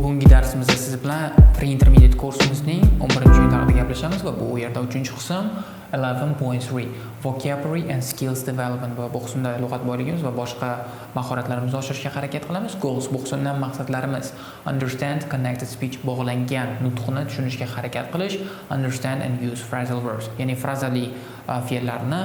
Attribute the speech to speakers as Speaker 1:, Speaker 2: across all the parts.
Speaker 1: Bugungi darsimizda siz bilan pre-intermediate kursimizning 11-uyini haqida gaplashamiz va bu yerda 3-qism 11.3 vocabulary and skills development va bu qismda lug'at boyligimiz va boshqa mahoratlarimizni oshirishga harakat qilamiz. Goals bu qismdan maqsadlarimiz understand connected speech bog'langan nutqni tushunishga harakat qilish, understand and use phrasal verbs, ya'ni frazali fe'llarni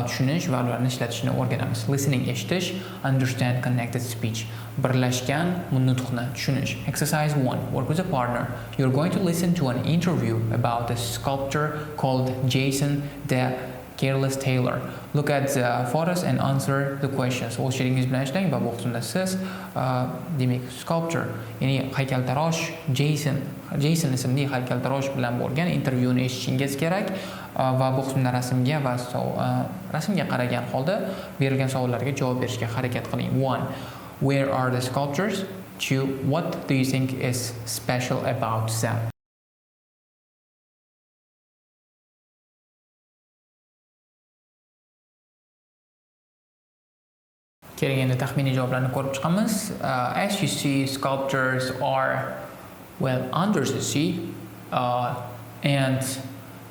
Speaker 1: tushunish va ularni ishlatishni o'rganamiz. Listening eshitish, understand connected speech birlashgan nutqni tushunish. Exercise 1. Work with a partner. You're going to listen to an interview about a sculptor called Jason the Careless Taylor. Look at the photos and answer the questions. O'z sheringiz bilan ishlang va bu qismda siz demak sculptor, ya'ni haykaltarosh Jason ismli haykaltarosh bilan bo'lgan intervyuni eshitishingiz kerak va bu qismda rasmga qaragan holda berilgan savollarga javob berishga harakat qiling. 1. Where are the sculptures? 2. What do you think is special about them? Keling, endi taxminiy javoblarni ko'rib chiqamiz. As you see, sculptures are under the sea, and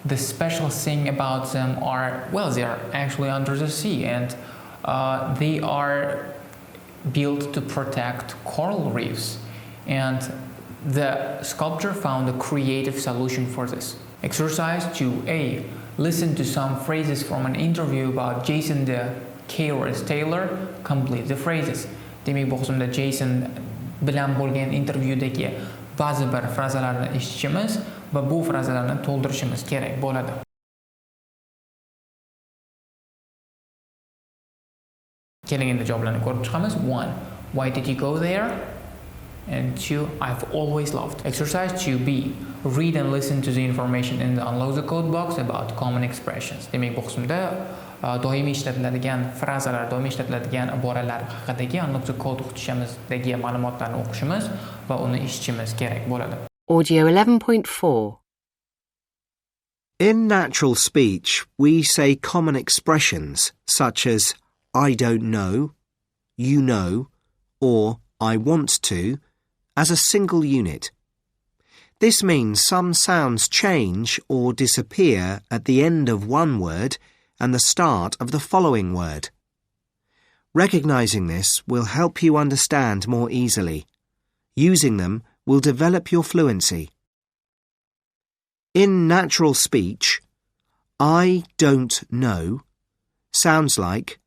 Speaker 1: the special thing about them are they are actually under the sea, and they are built to protect coral reefs, and the sculptor found a creative solution for this. Exercise 2a. Listen to some phrases from an interview about Jason the Careless Taylor. Complete the phrases. Demak, bu qismda Jason bilan bo'lgan intervyudagi ba'zi bir frazalarni eshitishimiz va bu frazalarni to'ldirishimiz kerak bo'ladi. Keling, endi javoblarni ko'rib chiqamiz. 1. Why did you go there? And 2. I've always loved. Exercise 2b. Read and listen to the information in the unlock the code box about common expressions. Demak, bu qismda doimiy ishlatiladigan frazalar, doimiy ishlatiladigan iboralar haqidagi unlock the code qutishimizdagi ma'lumotlarni o'qishimiz va uni eshitishimiz kerak bo'ladi.
Speaker 2: Audio 11.4.
Speaker 3: In natural speech, we say common expressions such as I don't know, you know, or I want to as a single unit. This means some sounds change or disappear at the end of one word and the start of the following word. Recognizing this will help you understand more easily. Using them will develop your fluency. In natural speech, I don't know sounds like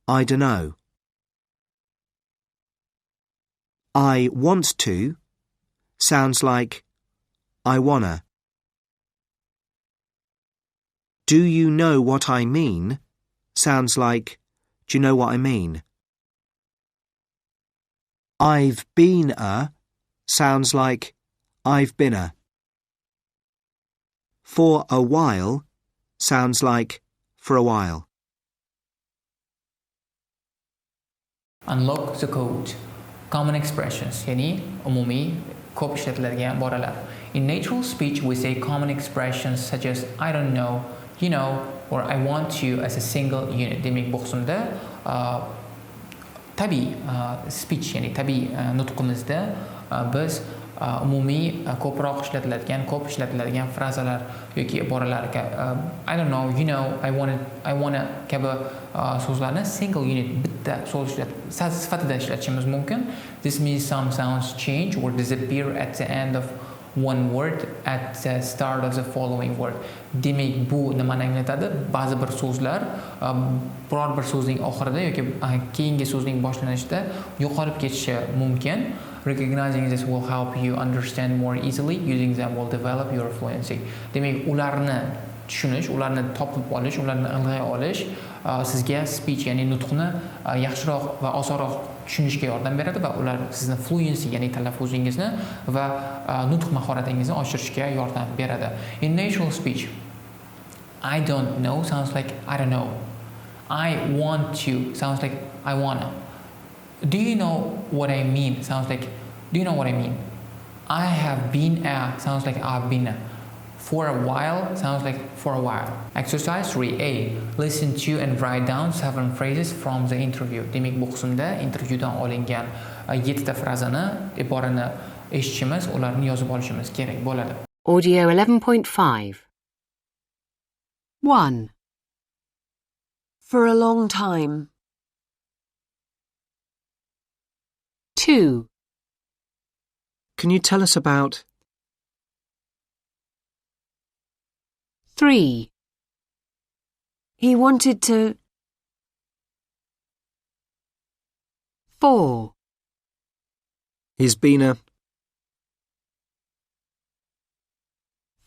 Speaker 3: I don't know. I want to sounds like I wanna. Do you know what I mean sounds like do you know what I mean. I've been a sounds like I've been a. For a while sounds like for a while.
Speaker 1: Unlock the code. Common expressions, ya'ni umumiy ko'p ishlatiladigan iboralar. In natural speech, we say common expressions such as I don't know, you know, or I want to as a single unit. Demak, bu qismda tabiiy speech, ya'ni tabiiy nutqimizda biz umumiy ko'p ishlatiladigan frazalar yoki iboralar I don't know, you know, I wanna kabi so'zlarni single unit bitta so'z sifatida ishlatishimiz mumkin. This means some sounds change or disappear at the end of one word at the start of the following word. Demak, bu nimani anglatadi? Ba'zi bir so'zlar biror bir so'zning oxirida yoki keyingi so'zning boshlanishida yo'qolib ketishi mumkin. Recognizing this will help you understand more easily. Using them will develop your fluency. Demak, ularni tushunish, ularni topib olish, ularni ilg'ay olish sizga speech, ya'ni nutqni yaxshiroq va osonroq tushunishga yordam beradi va ular sizni fluency, ya'ni talaffuzingizni va nutq mahoratingizni oshirishga yordam beradi. In natural speech, I don't know sounds like I don't know. I want to sounds like I wanna. Do you know what I mean? Sounds like do you know what I mean? I have been a sounds like I've been a. For a while sounds like for a while. Exercise 3a. Listen to and write down 7 phrases from the interview. Demak, bu qismda intervyudan olingan 7 ta frazani, iborani eshitishimiz, ularni yozib olishimiz kerak bo'ladi.
Speaker 2: Audio 11.5. 1.
Speaker 4: For a long time.
Speaker 2: 2.
Speaker 3: Can you tell us about?
Speaker 2: 3.
Speaker 4: He wanted to.
Speaker 2: 4.
Speaker 3: He's been a.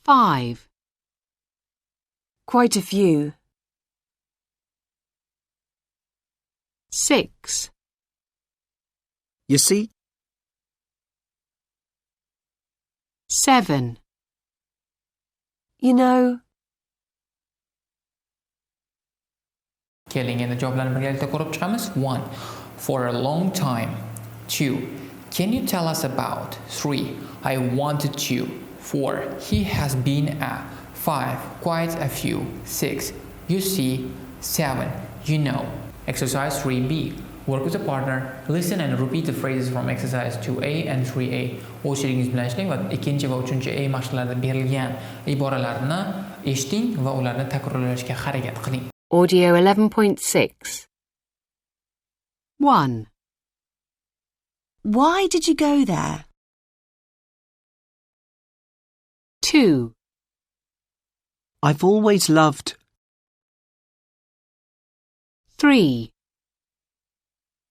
Speaker 2: 5.
Speaker 4: Quite a few.
Speaker 2: 6.
Speaker 3: You see?
Speaker 2: 7.
Speaker 4: You know.
Speaker 1: Keling, endi javoblarni birgalikda ko'rib chiqamiz. 1. For a long time. 2. Can you tell us about? 3. I wanted to. 4. He has been a. 5. Quite a few. 6. You see. 7. You know. Exercise 3B. Work with a partner. Listen and repeat the phrases from exercise 2A and 3A. O'zlaringiz bilan ishlang va 2 va 3A mashqlarda berilgan iboralarni eshiting va ularni takrorlashga harakat qiling.
Speaker 2: Audio 11.6. 1.
Speaker 4: Why did you go there?
Speaker 2: 2.
Speaker 3: I've always loved.
Speaker 2: 3.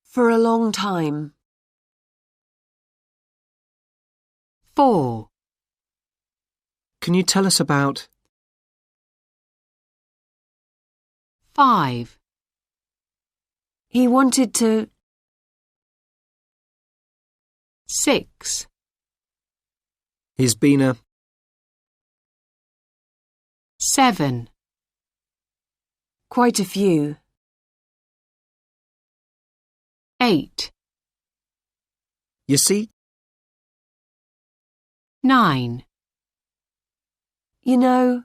Speaker 4: For a long time.
Speaker 2: 4.
Speaker 3: Can you tell us about?
Speaker 2: 5.
Speaker 4: He wanted to.
Speaker 2: 6.
Speaker 3: He's been a.
Speaker 2: 7.
Speaker 4: Quite a few.
Speaker 2: 8.
Speaker 3: You see?
Speaker 2: 9.
Speaker 4: You know.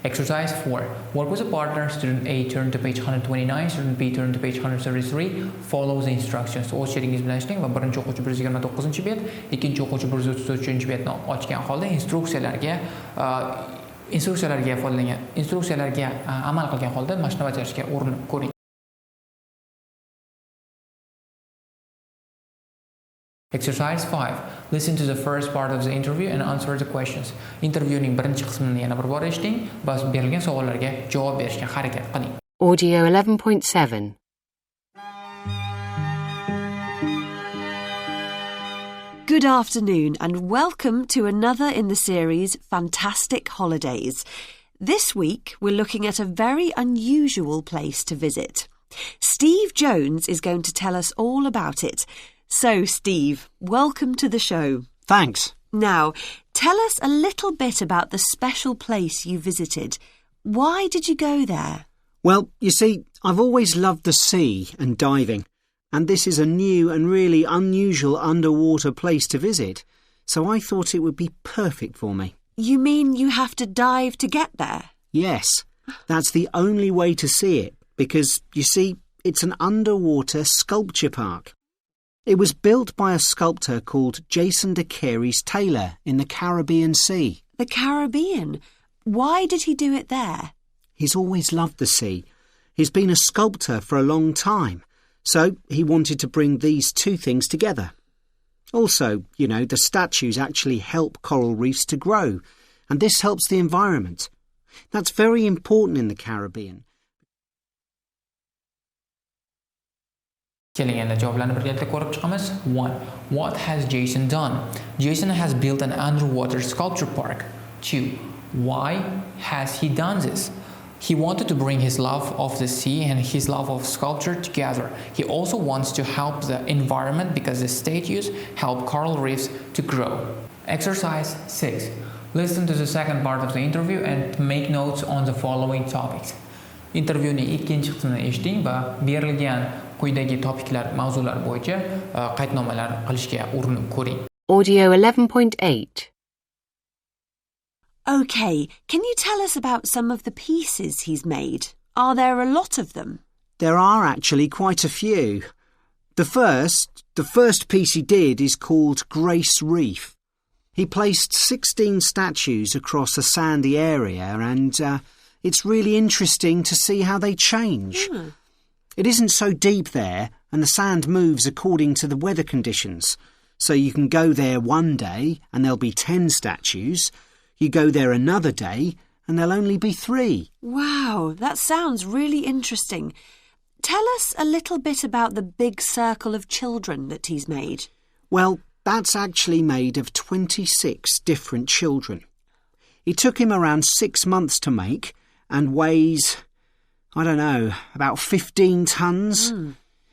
Speaker 1: Exercise 4. Work with a partner. Student A turn to page 129, student B turn to page 133. Follow the instructions. O'z sheringiz bilan ishlang va birinchi o'quvchi 129-bet, ikkinchi o'quvchi 133-betni ochgan holda instruksiyalarga amal qilgan holda mashqni bajarishga urinib ko'ring. Exercise 5. Listen to the first part of the interview and answer the questions. Intervyuning birinchi qismini yana bir bor eshiting va berilgan savollarga javob berishga harakat qiling.
Speaker 2: Audio 11.7.
Speaker 4: Good afternoon and welcome to another in the series Fantastic Holidays. This week we're looking at a very unusual place to visit. Steve Jones is going to tell us all about it. So, Steve, welcome to the show.
Speaker 3: Thanks.
Speaker 4: Now, tell us a little bit about the special place you visited. Why did you go there?
Speaker 3: Well, you see, I've always loved the sea and diving, and this is a new and really unusual underwater place to visit, so I thought it would be perfect for me.
Speaker 4: You mean you have to dive to get there?
Speaker 3: Yes, that's the only way to see it, because, you see, it's an underwater sculpture park. It was built by a sculptor called Jason de Carey's Taylor in the Caribbean Sea.
Speaker 4: The Caribbean? Why did he do it there?
Speaker 3: He's always loved the sea. He's been a sculptor for a long time, so he wanted to bring these two things together. Also, you know, the statues actually help coral reefs to grow, and this helps the environment. That's very important in the Caribbean.
Speaker 1: Keling, endi javoblarni birgalikda ko'rib chiqamiz. 1. What has Jason done? Jason has built an underwater sculpture park. 2. Why has he done this? He wanted to bring his love of the sea and his love of sculpture together. He also wants to help the environment because the statues help coral reefs to grow. Exercise 6. Listen to the second part of the interview and make notes on the following topics. Intervyuning ikkinchi qismini eshiting va berilgan quyidagi topiklar, mavzular bo'yicha qaydnomalar qilishga urinib ko'ring.
Speaker 2: Audio 11.8.
Speaker 4: OK, can you tell us about some of the pieces he's made? Are there a lot of them?
Speaker 3: There are actually quite a few. The first piece he did is called Reef. He placed 16 statues across a sandy area and it's really interesting to see how they change. It isn't so deep there and the sand moves according to the weather conditions. So you can go there one day and there'll be 10 statues. You go there another day and there'll only be 3.
Speaker 4: Wow, that sounds really interesting. Tell us a little bit about the big circle of children that he's made.
Speaker 3: Well, that's actually made of 26 different children. It took him around 6 months to make and weighs, I don't know, about 15 tons.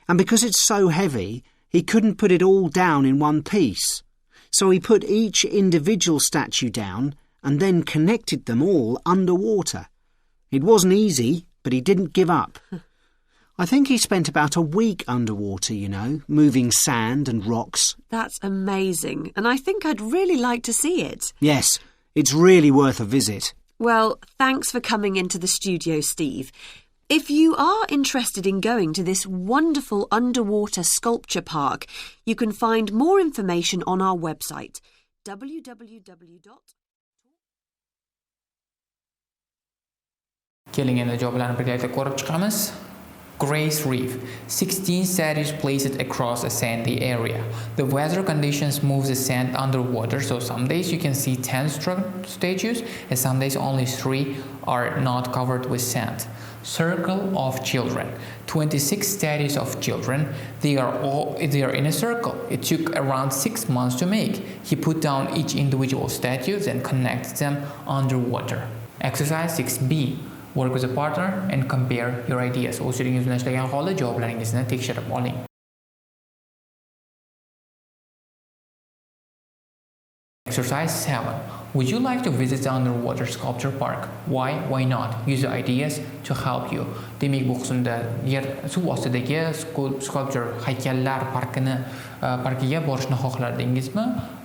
Speaker 3: And because it's so heavy, he couldn't put it all down in one piece. So he put each individual statue down and then connected them all underwater. It wasn't easy, but he didn't give up. I think he spent about a week underwater, moving sand and rocks.
Speaker 4: That's amazing, and I think I'd really like to see it.
Speaker 3: Yes, it's really worth a visit.
Speaker 4: Well, thanks for coming into the studio, Steve. If you are interested in going to this wonderful underwater sculpture park, you can find more information on our website, www.
Speaker 1: Keling endi javoblarni birgalikda ko'rib chiqamiz. Grace Reef. 16 statues placed across a sandy area. The weather conditions move the sand underwater, so some days you can see 10 statues and some days only 3 are not covered with sand. Circle of children. 26 statues of children. They are in a circle. It took around 6 months to make. He put down each individual statue and connected them underwater. Exercise 6B. Work with a partner and compare your ideas. O'zingiz bilan ishlagan holda javoblaringizni tekshirib oling. Exercise 7. Would you like to visit the underwater sculpture park? Why not? Use the ideas to help you. Demak, bu qismda suv ostidagi sculpture haykallar parkiga borishni xohlardingizmi?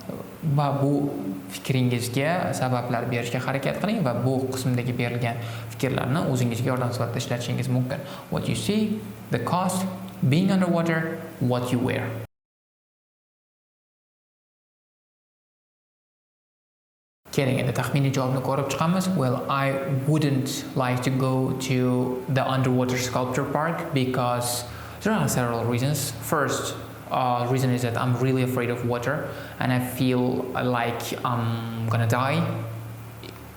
Speaker 1: Va bu fikringizga sabablar berishga harakat qiling va bu qismdagi berilgan fikrlarni o'zingizga yordam sifatida ishlatishingiz mumkin. What you see, the cost, being underwater, what you wear. Keling endi taxminiy javobni ko'rib chiqamiz. Well, I wouldn't like to go to the underwater sculpture park because there are several reasons. First, reason is that I'm really afraid of water and I feel like I'm gonna die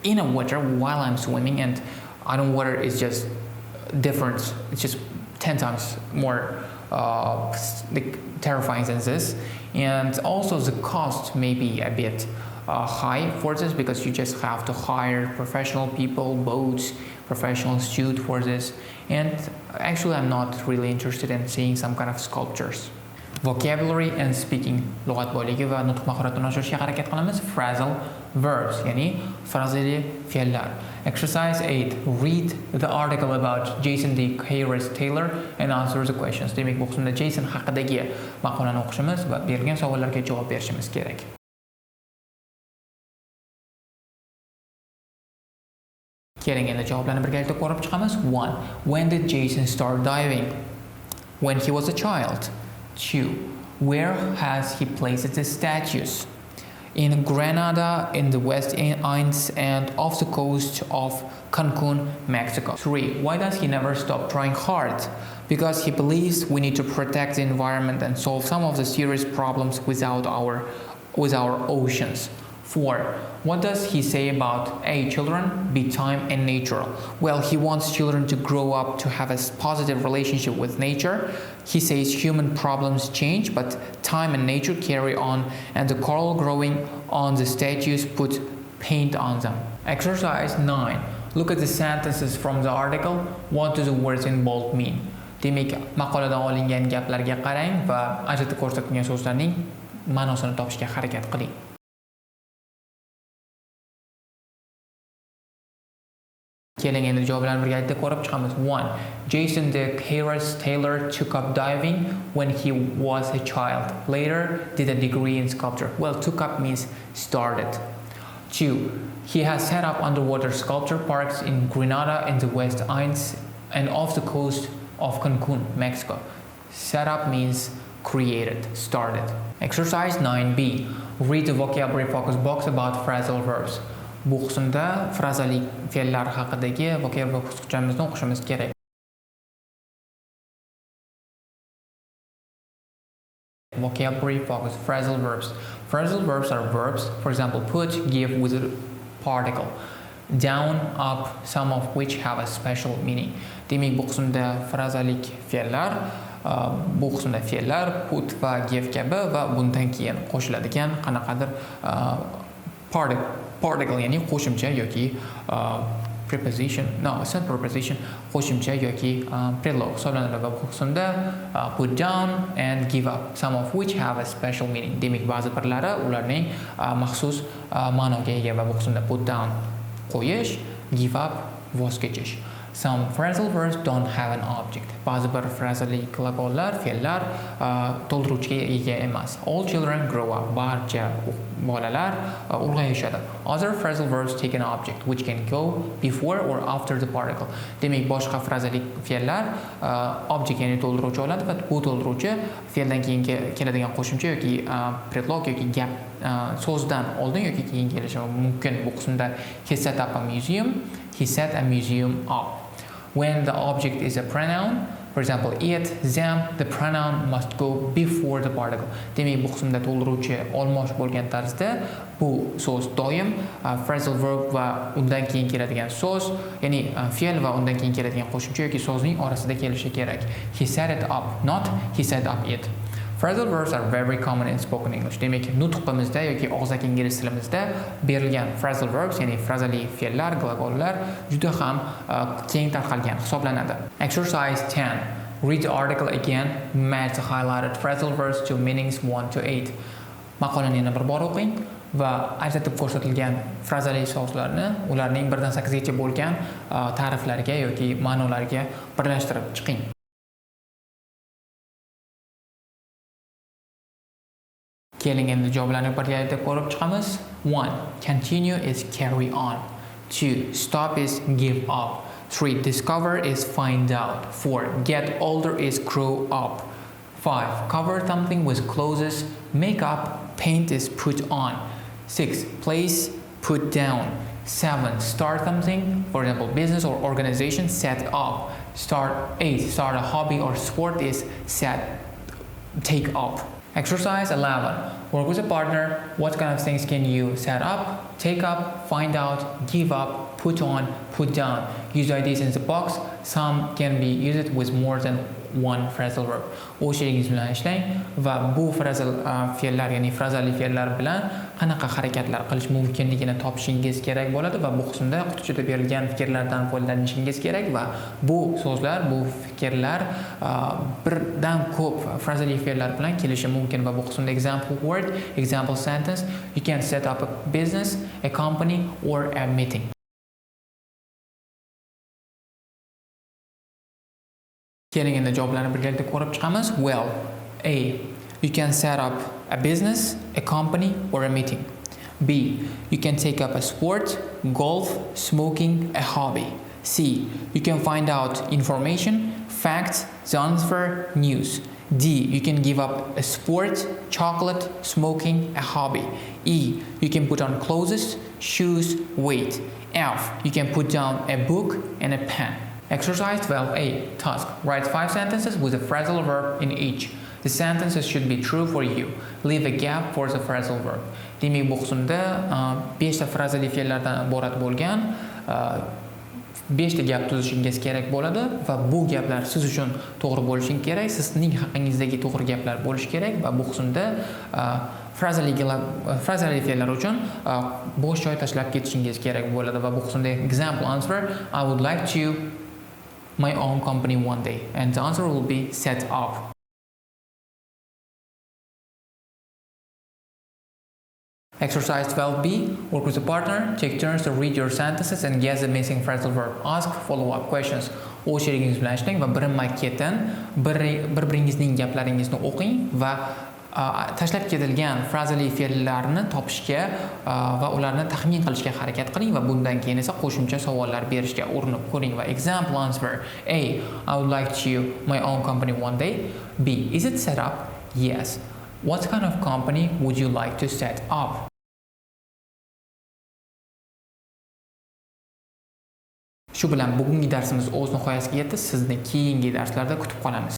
Speaker 1: in the water while I'm swimming, and underwater is just different. It's just 10 times more terrifying than this, and also the cost may be a bit high for this because you just have to hire professional people, boats, professional suit for this, and actually I'm not really interested in seeing some kind of sculptures. Vocabulary and speaking, lug'at boyligi va nutq mahoratini oshirishga harakat qilamiz. Phrasal verbs, ya'ni frazali fe'llar. Exercise 8. Read the article about Jason D. Harris Taylor and answer the questions. Demak, bu qismda Jason haqidagi maqolani o'qishimiz va berilgan savollarga javob berishimiz kerak. Keling endi javoblarni birgalikda ko'rib chiqamiz. 1. When did Jason start diving? When he was a child. 2. Where has he placed the statues? In Granada, in the West Indies, and off the coast of Cancun, Mexico. 3. Why does he never stop trying hard? Because he believes we need to protect the environment and solve some of the serious problems with our oceans. 4. What does he say about A. Children, B. Time and nature? Well, he wants children to grow up to have a positive relationship with nature. He says human problems change, but time and nature carry on, and the coral growing on the statues put paint on them. Exercise 9. Look at the sentences from the article. What do the words in bold mean? Demak, maqoladan olingan gaplarga qarang va ajratib ko'rsatilgan so'zlarning ma'nosini topishga harakat qiling. Keling endi javoblarni birgalikda ko'rib chiqamiz. 1. Jason D. Harris Taylor took up diving when he was a child. Later, did a degree in sculpture. Well, took up means started. 2. He has set up underwater sculpture parks in Grenada in the West Indies and off the coast of Cancun, Mexico. Set up means created, started. Exercise 9b. Read the vocabulary focus box about phrasal verbs. Bu qismda frazali fe'llar haqidagi vocabulary qisqachamizni o'qishimiz kerak. Vocabulary focus phrasal verbs. Phrasal verbs are verbs, for example, put, give with a particle. Down, up, some of which have a special meaning. Demak, bu qismda frazalik fe'llar, bu qismda fe'llar put va give kabi va bundan keyin qo'shiladigan qanaqadir particle ya'ni qo'shimcha yoki preposition, no, it's not preposition, qo'shimcha yoki predlog hisoblanadi va bu qismda put down and give up, some of which have a special meaning. Demak, ba'zi birlari ularning maxsus ma'noga ega va bu qismda put down qo'yish, give up voz kechish. Some phrasal verbs don't have an object. Ba'zi bir frazali gлаголlar, fe'llar to'ldiruvchiga ega emas. All children grow up. Barcha bolalar ulg'ayishadi. Other phrasal verbs take an object which can go before or after the particle. Demak, boshqa frazali fe'llar object ya'ni to'ldiruvchi oladi va bu to'ldiruvchi fe'ldan keyin keladigan qo'shimcha yoki predlog yoki gap so'zdan oldin yoki keyin kelishi mumkin. Bu qismda he set up a museum, he set a museum up. When the object is a pronoun, for example, it, them, the pronoun must go before the particle. Demak, bu qismda to'ldiruvchi olmosh bo'lgan tarzda bu so'z doim phrasal verb va undan keyin keladigan so'z, ya'ni fe'l va undan keyin keladigan qo'shimcha yoki so'zning orasida kelishi kerak. He set it up, not he set up it. Phrasal verbs are very common in spoken English. Demak, nutqimizda yoki og'zaki ingliz tilimizda berilgan phrasal verbs, ya'ni frazali fe'llar, glagollar juda ham keng tarqalgan hisoblanadi. Exercise 10. Read the article again. Match the highlighted phrasal verbs to meanings 1 to 8. Maqolani yana bir bor o'qing va ajratib ko'rsatilgan frazali so'zlarni ularning 1 dan 8 gacha bo'lgan ta'riflariga yoki ma'nolariga birlashtirib chiqing. Keling endi javoblarni birgalikda ko'rib chiqamiz. 1. Continue is carry on. 2. Stop is give up. 3. Discover is find out. 4. Get older is grow up. 5. Cover something with clothes. Make up, paint is put on. 6. Place, put down. 7. Start something, for example, business or organization, set up. 8. Start a hobby or sport is take up. Exercise 11. Work with a partner. What kind of things can you set up, take up, find out, give up, put on, put down? Use ideas in the box. Some can be used with more than one phrasal verb. O'shingiz bilan ishlang va bu phrasal fe'llar, ya'ni frazali fe'llar bilan qanaqa harakatlar qilish mumkinligini topishingiz kerak bo'ladi va bu qismda qutichada berilgan fikrlardan foydalanishingiz kerak va bu so'zlar, bu fikrlar birdan ko'p frazali fe'llar bilan kelishi mumkin va bu qismda example word, example sentence, you can set up a business, a company or a meeting. Keling endi javoblarni birgalikda ko'rib chiqamiz. Well, A. You can set up a business, a company or a meeting. B. You can take up a sport, golf, smoking, a hobby. C. You can find out information, facts, the answer, news. D. You can give up a sport, chocolate, smoking, a hobby. E. You can put on clothes, shoes, weight. F. You can put down a book and a pen. Exercise 12A. Task. Write 5 sentences with a phrasal verb in each. The sentences should be true for you. Leave a gap for the phrasal verb. Demak, bu qismda 5 ta frazali fe'llardan iborat bo'lgan 5 ta gap tuzishingiz kerak bo'ladi va bu gaplar siz uchun to'g'ri bo'lishi kerak, sizning haqingizdagi to'g'ri gaplar bo'lishi kerak va bu qismda frazali fe'llar uchun bo'sh joy tashlab ketishingiz kerak bo'ladi va bu qismda example answer, I would like to my own company one day, and the answer will be set up. Exercise 12B. Work with a partner. Take turns to read your sentences and guess the missing phrasal verb. Ask follow-up questions. O'z sherigingiz bilan ishlang va birinma-ketin bir-biringizning gaplaringizni o'qing va tashlab ketilgan frazali fe'llarni topishga va ularni taxmin qilishga harakat qiling va bundan keyin esa qo'shimcha savollar berishga urinib ko'ring va example answer. A. I would like to my own company one day. B. Is it set up? Yes. What kind of company would you like to set up? Shu bilan bugungi darsimiz o'z nihoyasiga yetdi. Sizni keyingi darslarda kutib qolamiz.